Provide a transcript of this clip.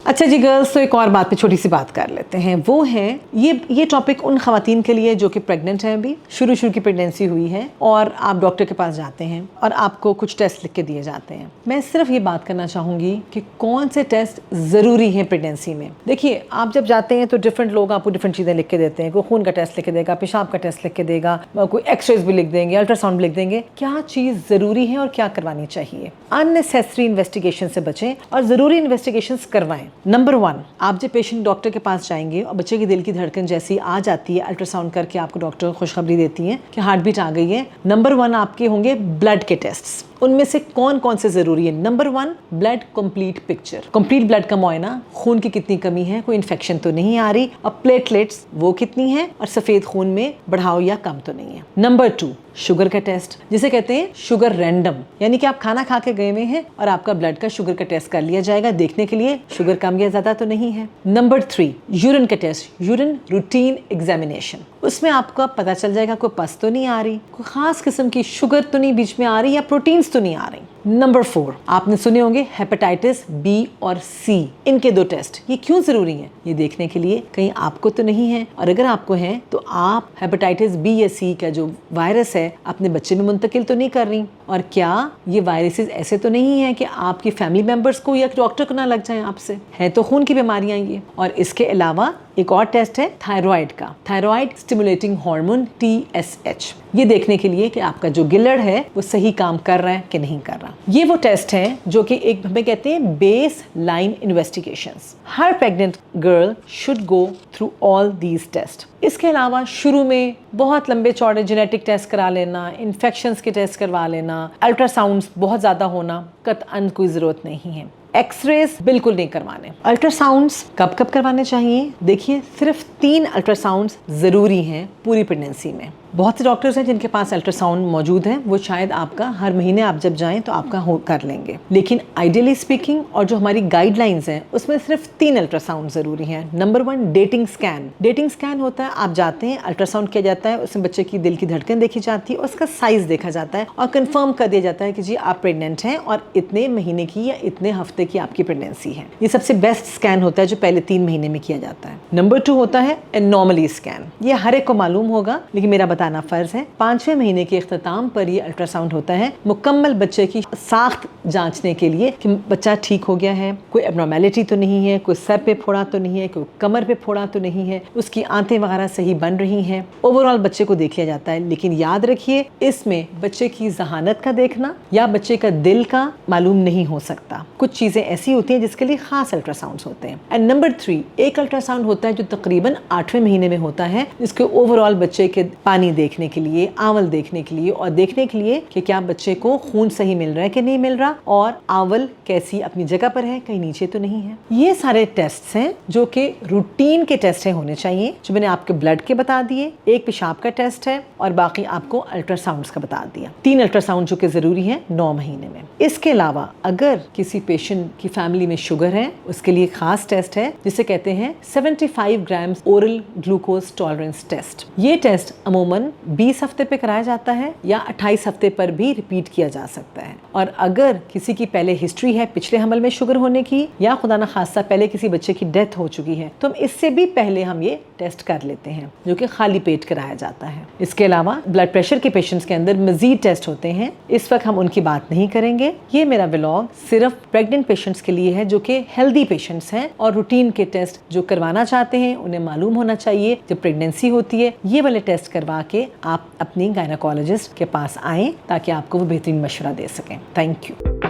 अच्छा जी गर्ल्स, तो एक और बात पे छोटी सी बात कर लेते हैं। वो है ये टॉपिक उन खवातीन के लिए जो कि प्रेग्नेंट हैं, अभी शुरू की प्रेगनेंसी हुई है और आप डॉक्टर के पास जाते हैं और आपको कुछ टेस्ट लिख के दिए जाते हैं। मैं सिर्फ ये बात करना चाहूँगी कि कौन से टेस्ट ज़रूरी हैं प्रेगनेंसी में। देखिए, आप जब जाते हैं तो डिफरेंट लोग आपको डिफरेंट चीज़ें लिख के देते हैं। कोई खून का टेस्ट लिख के देगा, पेशाब का टेस्ट लिख के देगा, कोई एक्सरेज भी लिख देंगे, अल्ट्रासाउंड भी लिख देंगे। क्या चीज़ ज़रूरी है और क्या करवानी चाहिए। अननेसेसरी इन्वेस्टिगेशन से बचें और ज़रूरी इन्वेस्टिगेशंस करवाएं। नंबर 1, आप जब पेशेंट डॉक्टर के पास जाएंगे और बच्चे की दिल की धड़कन जैसी आ जाती है, अल्ट्रासाउंड करके आपको डॉक्टर खुशखबरी देती है कि हार्ट बीट आ गई है। नंबर 1 आपके होंगे ब्लड के टेस्ट्स। उनमें से कौन कौन से जरूरी है। Number 1, blood complete picture, complete blood का मुआयना, खून की कितनी कमी है, कोई इन्फेक्शन तो नहीं आ रही, और प्लेटलेट्स वो कितनी है और सफेद खून में बढ़ाव या कम तो नहीं है। नंबर 2, शुगर का टेस्ट, जिसे कहते हैं शुगर रैंडम, यानी कि आप खाना खा के गए हुए हैं और आपका ब्लड का शुगर का टेस्ट कर लिया जाएगा देखने के लिए शुगर कम या ज्यादा तो नहीं है। नंबर 3, यूरिन का टेस्ट, यूरिन रूटीन एग्जामिनेशन, उसमें आपको पता चल जाएगा कोई पस तो नहीं आ रही, कोई खास किस्म की शुगर तो नहीं बीच में आ रही या प्रोटीन्स तो नहीं आ रही। नंबर 4, आपने सुने होंगे हेपेटाइटिस बी और सी, इनके 2 टेस्ट। ये क्यों जरूरी है? ये देखने के लिए कहीं आपको तो नहीं है, और अगर आपको है तो आप हेपेटाइटिस बी या सी का जो वायरस है अपने बच्चे में मुंतकिल तो नहीं कर रही, और क्या ये वायरसेस ऐसे तो नहीं है कि आपकी फैमिली मेंबर्स को या डॉक्टर को ना लग जाए आपसे। है तो खून की बीमारियां ये। और इसके अलावा एक और टेस्ट है थायराइड का, थायराइड स्टिमुलेटिंग हार्मोन TSH, ये देखने के लिए कि आपका जो गिलड़ है वो सही काम कर रहा है कि नहीं कर रहा। ये वो टेस्ट हैं जो कि एक हमें कहते हैं बेस लाइन इन्वेस्टिगेशंस। हर pregnant girl should go through all these test. इसके अलावा शुरू में बहुत लंबे चौड़े जेनेटिक टेस्ट करा लेना, इन्फेक्शंस के टेस्ट करवा लेना, अल्ट्रासाउंड्स बहुत ज़्यादा होना कतअन कोई ज़रूरत नहीं है। एक्सरेज बिल्कुल नहीं करवाने। अल्ट्रासाउंड्स कब कब करवाने चाहिए? देखिए, सिर्फ 3 अल्ट्रासाउंड्स ज़रूरी हैं पूरी प्रेगनेंसी में। बहुत से डॉक्टर्स हैं जिनके पास अल्ट्रासाउंड मौजूद है, वो शायद आपका हर महीने आप जब जाएं तो आपका कर लेंगे, लेकिन आइडियली स्पीकिंग और जो हमारी गाइडलाइंस हैं उसमें सिर्फ 3 अल्ट्रासाउंड ज़रूरी हैं। Number 1, dating scan. Dating scan होता है, आप जाते हैं, अल्ट्रासाउंड किया जाता है, उसमें बच्चे की दिल की धड़कन देखी जाती है, उसका साइज़ देखा जाता है और कन्फर्म कर दिया जाता है कि जी आप प्रेग्नेंट हैं और इतने महीने की या इतने हफ्ते की आपकी प्रेगनेंसी है। ये सबसे बेस्ट स्कैन होता है जो पहले 3 महीने में किया जाता है। नंबर 2 होता है एनॉमली स्कैन। ये हर एक को मालूम होगा, लेकिन मेरा बताना फर्ज है। 5वें महीने के इख्तिताम पर ये अल्ट्रासाउंड होता है, मुकम्मल बच्चे की साख्त जांचने के लिए कि बच्चा ठीक हो गया है, कोई एबनॉर्मेलिटी तो नहीं है, कोई सर पे फोड़ा तो नहीं है, कोई कमर पे फोड़ा तो नहीं है, उसकी आंतें वगैरह सही बन रही हैं। ओवरऑल बच्चे को देख लिया जाता है। लेकिन याद रखिए, इसमें बच्चे की जहानत का देखना या बच्चे का दिल का मालूम नहीं हो सकता। कुछ चीज़ें ऐसी होती हैं जिसके लिए खास अल्ट्रासाउंड होते हैं। एंड नंबर 3, एक अल्ट्रासाउंड होता है जो तकरीबन 8वें महीने में होता है, जिसके ओवरऑल बच्चे के पानी देखने के लिए, आंवल देखने के लिए और देखने के लिए कि क्या बच्चे को खून सही मिल रहा है कि नहीं मिल रहा, और आंवल कैसी अपनी जगह पर है, कहीं नीचे तो नहीं है। ये सारे टेस्ट हैं जो कि रूटीन के टेस्ट हैं होने चाहिए, जो मैंने आपके ब्लड के बता दिए, एक पेशाब का टेस्ट है और बाकी आपको अल्ट्रासाउंड्स का बता दिया। 3 अल्ट्रासाउंड जो कि जरूरी है 9 महीने में। इसके अलावा अगर किसी पेशेंट की फैमिली में शुगर है, उसके लिए खास टेस्ट है जिसे कहते हैं 75 ग्राम ओरल ग्लूकोज टॉलरेंस टेस्ट। ये टेस्ट अमूमन 20 हफ्ते पे कराया जाता है या 28 हफ्ते पर भी रिपीट किया जा सकता है। और अगर किसी की पहले हिस्ट्री है पिछले हमल में शुगर होने की, या खुदा न खास्ता पहले किसी बच्चे की डेथ हो चुकी है, तो हम इससे भी पहले हम ये टेस्ट कर लेते हैं, जो कि खाली पेट कराया जाता है। इसके अलावा ब्लड प्रेशर के पेशेंट्स के अंदर मजीद टेस्ट होते हैं, इस वक्त हम उनकी बात नहीं करेंगे। ये मेरा व्लॉग सिर्फ प्रेग्नेंट पेशेंट्स के लिए है जो कि हेल्दी पेशेंट्स हैं और रूटीन के टेस्ट जो करवाना चाहते हैं उन्हें मालूम होना चाहिए जब प्रेगनेंसी होती है। ये वाले टेस्ट करवा के आप अपनी गायनेकोलॉजिस्ट के पास आएं ताकि आपको वो बेहतरीन मशवरा दे सकें। Thank you.